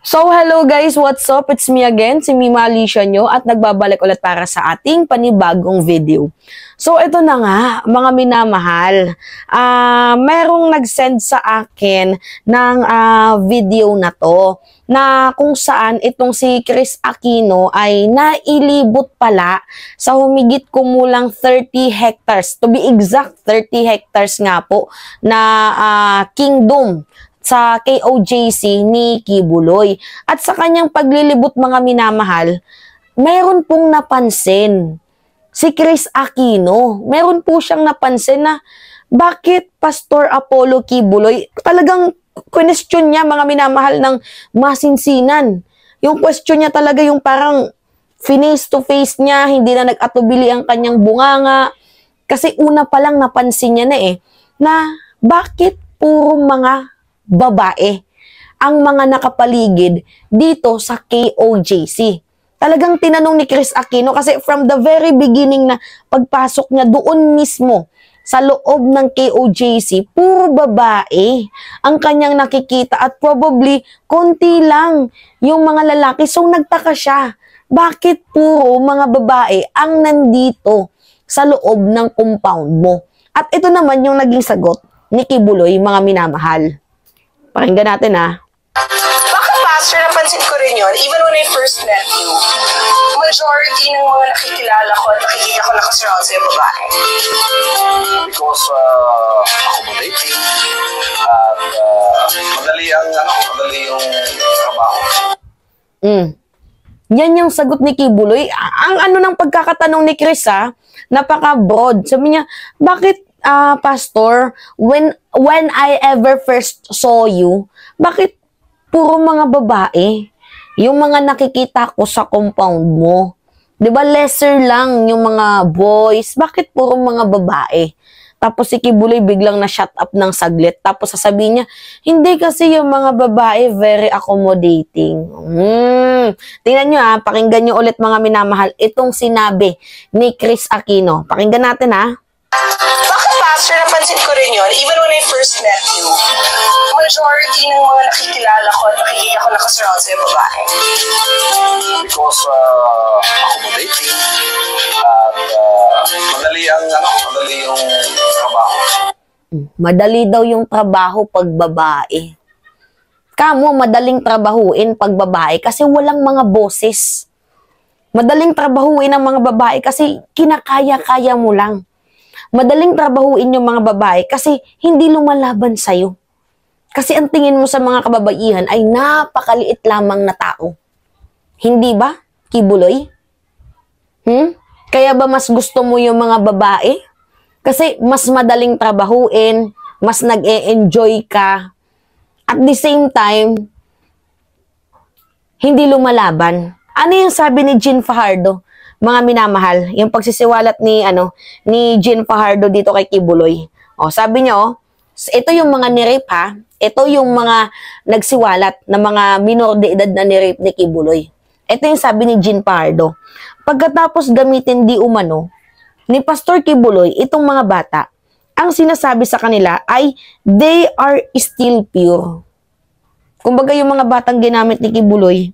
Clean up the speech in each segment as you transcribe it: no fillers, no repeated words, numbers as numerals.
So, hello guys, what's up? It's me again, si Mima Alicia nyo at nagbabalik ulit para sa ating panibagong video. So, ito na nga, mga minamahal. Merong nag-send sa akin ng video na to na kung saan itong si Chris Aquino ay nailibot pala sa humigit kumulang 30 hectares. To be exact, 30 hectares nga po na kingdom sa KOJC ni Kibuloy. At sa kanyang paglilibot mga minamahal, mayroon pong napansin si Chris Aquino. Meron po siyang napansin na bakit Pastor Apollo Kibuloy, talagang question niya mga minamahal ng masinsinan. Yung question niya talaga yung parang face to face niya, hindi na nag-atubili ang kanyang bunganga. Kasi una pa lang napansin niya na bakit puro mga babae ang mga nakapaligid dito sa KOJC. Talagang tinanong ni Chris Aquino kasi from the very beginning na pagpasok niya doon mismo sa loob ng KOJC, puro babae ang kanyang nakikita at probably konti lang yung mga lalaki. So nagtaka siya, bakit puro mga babae ang nandito sa loob ng compound mo? At ito naman yung naging sagot ni Kibuloy, mga minamahal. Pakinggan natin Baka pastor, napansin ko rin yun. Even when I first met you, majority ng mga nakikilala ko at nakikita ko nakasurround sa babae. Because accommodating at madali yung trabaho. Yan yung sagot ni Kibuloy. Ang ano ng pagkakatanong ni Chris napaka-broad. Sabi niya, bakit Pastor, when I ever first saw you, bakit puro mga babae yung mga nakikita ko sa compound mo? 'Di ba lesser lang yung mga boys, bakit puro mga babae? Tapos si Kibuloy biglang na shut up ng saglit. Tapos sasabihin niya, hindi kasi yung mga babae very accommodating. Tingnan nyo pakinggan nyo ulit mga minamahal itong sinabi ni Chris Aquino. Pakinggan natin Pastor, napansin ko rin yun. Even when I first met you, majority ng mga nakikilala ko at nakikita ko nakasurround sa babae. Because accommodating at madali yung trabaho. Madali daw yung trabaho pag babae. Kamo, madaling trabahuin pag babae kasi walang mga boses. Madaling trabahuin ang mga babae kasi kinakaya-kaya mo lang. Madaling trabahuin yung mga babae kasi hindi lumalaban sa'yo. Kasi ang tingin mo sa mga kababaihan ay napakaliit lamang na tao. Hindi ba, Kibuloy? Kaya ba mas gusto mo yung mga babae? Kasi mas madaling trabahuin, mas nag-e-enjoy ka. At the same time, hindi lumalaban. Ano yung sabi ni Jean Fajardo? Mga minamahal, yung pagsisiwalat ni Jean Fajardo dito kay Kibuloy. Sabi niya, ito yung mga ni-rape Ito yung mga nagsiwalat na mga minor de edad na ni-rape ni Kibuloy. Ito yung sabi ni Jean Fajardo. Pagkatapos gamitin di umano ni Pastor Kibuloy itong mga bata, ang sinasabi sa kanila ay they are still pure. Kumbaga yung mga batang ginamit ni Kibuloy,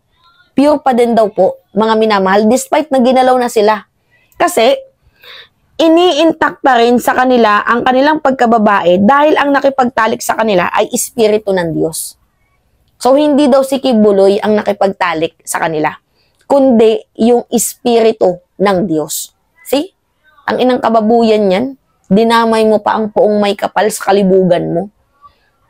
pure pa din daw po, mga minamahal, despite na ginalaw na sila. Kasi, ini-intakta rin sa kanila ang kanilang pagkababae dahil ang nakipagtalik sa kanila ay espiritu ng Diyos. So, hindi daw si Kibuloy ang nakipagtalik sa kanila, kundi yung espiritu ng Diyos. See? Ang inang kababuyan yan, dinamay mo pa ang poong may kapal sa kalibugan mo.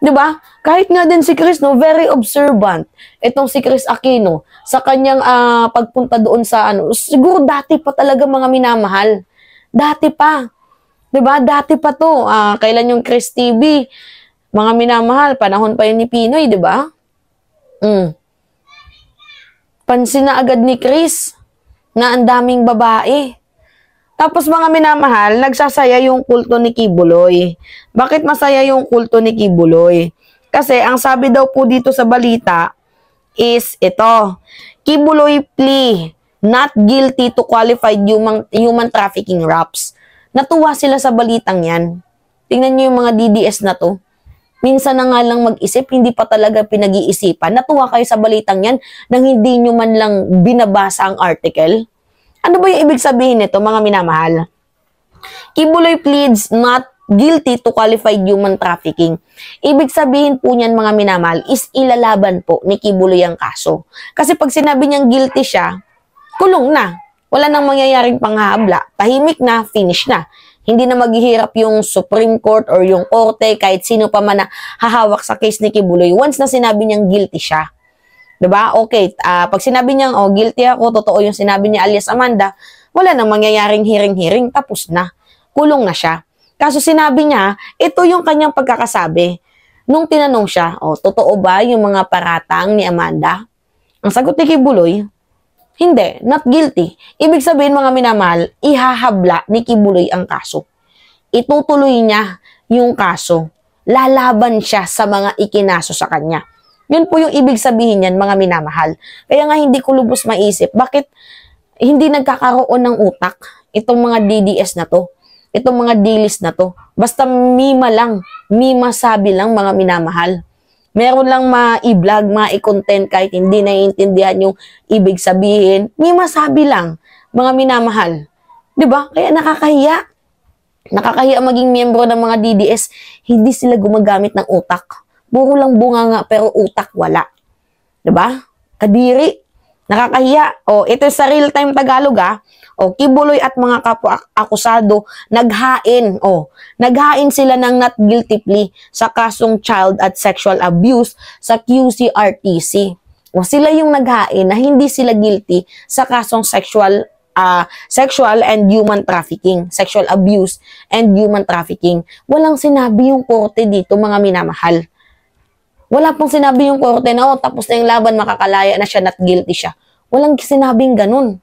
Diba? Kahit nga din si Chris, very observant. Itong si Chris Aquino, sa kanyang pagpunta doon sa siguro dati pa talaga mga minamahal. Dati pa. Diba? Dati pa to. Kailan yung Chris TV? Mga minamahal, panahon pa yun ni Pinoy, diba? Pansin na agad ni Chris na ang daming babae. Tapos mga minamahal, nagsasaya yung kulto ni Kibuloy. Bakit masaya yung kulto ni Kibuloy? Kasi ang sabi daw po dito sa balita is ito. Kibuloy plea, not guilty to qualified human trafficking raps. Natuwa sila sa balitang yan. Tingnan nyo yung mga DDS na to. Minsan na nga lang mag-isip, hindi pa talaga pinag-iisipan. Natuwa kayo sa balitang yan nang hindi nyo man lang binabasa ang article. Ano ba yung ibig sabihin nito, mga minamahal? Kibuloy pleads not guilty to qualified human trafficking. Ibig sabihin po niyan, mga minamahal, is ilalaban po ni Kibuloy ang kaso. Kasi pag sinabi niyang guilty siya, kulong na. Wala nang mangyayaring panghahabla. Tahimik na, finish na. Hindi na maghihirap yung Supreme Court or yung korte, kahit sino pa man na hahawak sa case ni Kibuloy. Once na sinabi niyang guilty siya. Diba? Okay, pag sinabi niyang, oh, guilty ako, totoo yung sinabi niya alias Amanda, wala nang mangyayaring hearing-hearing, tapos na. Kulong na siya. Kaso sinabi niya, ito yung kanyang pagkakasabi. Nung tinanong siya, oh, totoo ba yung mga paratang ni Amanda? Ang sagot ni Kibuloy, hindi, not guilty. Ibig sabihin, mga minamahal, ihahabla ni Kibuloy ang kaso. Itutuloy niya yung kaso. Lalaban siya sa mga ikinaso sa kanya. Yun po yung ibig sabihin niyan, mga minamahal. Kaya nga hindi ko lubos maisip, bakit hindi nagkakaroon ng utak itong mga DDS na to, itong mga dilis na to. Basta mima lang, mima sabi lang, mga minamahal. Meron lang ma-i-vlog, ma-i-content kahit hindi naiintindihan yung ibig sabihin. Mima sabi lang, mga minamahal. Diba? Kaya nakakahiya. Nakakahiya maging miyembro ng mga DDS. Hindi sila gumagamit ng utak. Puro lang bunganga pero utak wala. Diba? Kadiri. Nakakahiya. O, ito sa real-time Tagalog O, Kibuloy at mga kapwa-akusado naghain. O, naghain sila ng not guilty plea sa kasong child at sexual abuse sa QCRTC. O, sila yung naghain na hindi sila guilty sa kasong sexual and human trafficking, sexual abuse and human trafficking. Walang sinabi yung korte dito, mga minamahal. Wala pong sinabi yung korte na, tapos na yung laban, makakalaya na siya, not guilty siya. Walang sinabing ganun.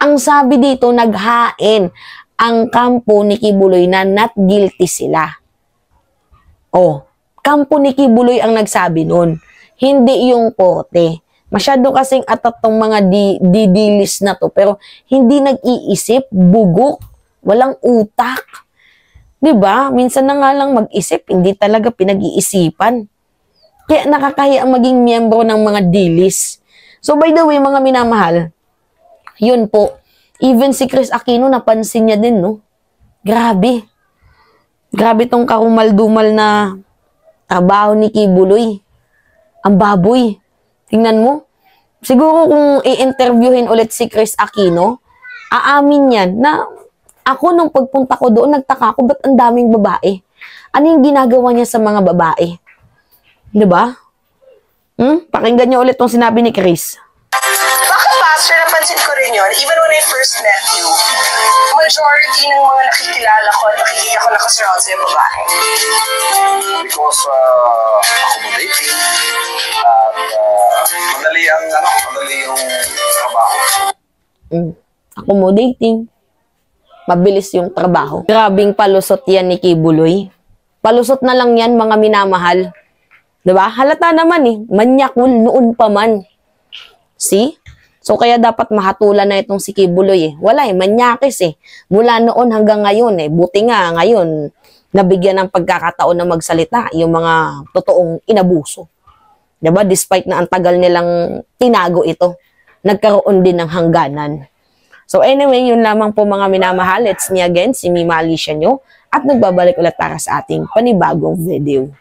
Ang sabi dito, naghain ang kampo ni Kibuloy na not guilty sila. Kampo ni Kibuloy ang nagsabi nun. Hindi yung korte. Masyado kasing atat tong mga didilis na to, pero hindi nag-iisip, bugok, walang utak. Diba? Minsan na nga lang mag-isip, hindi talaga pinag-iisipan. Kaya nakakahiya maging miyembro ng mga dilis. So by the way, mga minamahal, yun po. Even si Chris Aquino, napansin niya din, no? Grabe. Grabe tong karumal-dumal na trabaho ni Kibuloy. Ang baboy. Tingnan mo. Siguro kung i-interviewin ulit si Chris Aquino, aamin yan na ako nung pagpunta ko doon, nagtaka ako, ba't ang daming babae? Ano yung ginagawa niya sa mga babae? Diba? Pakinggan niyo ulit tong sinabi ni Chris. Baka Pastor, napansin ko rin yun. Even when I first met you, majority ng mga nakikilala ko at nakikita ko nakasurround sa babae. Because accommodating at madali yung trabaho. Accommodating. Mabilis yung trabaho. Grabing palusot yan ni Kibuloy. Palusot na lang yan, mga minamahal. Diba? Halata naman manyakul noon pa man. See? So kaya dapat mahatulan na itong si Kibuloy Wala manyakis Mula noon hanggang ngayon Buti nga ngayon, nabigyan ng pagkakataon na magsalita yung mga totoong inabuso. Diba? Despite na ang tagal nilang tinago ito, nagkaroon din ng hangganan. So anyway, yun lamang po, mga minamahal. It's me again, si Mima Alicia nyo, at nagbabalik ulit para sa ating panibagong video.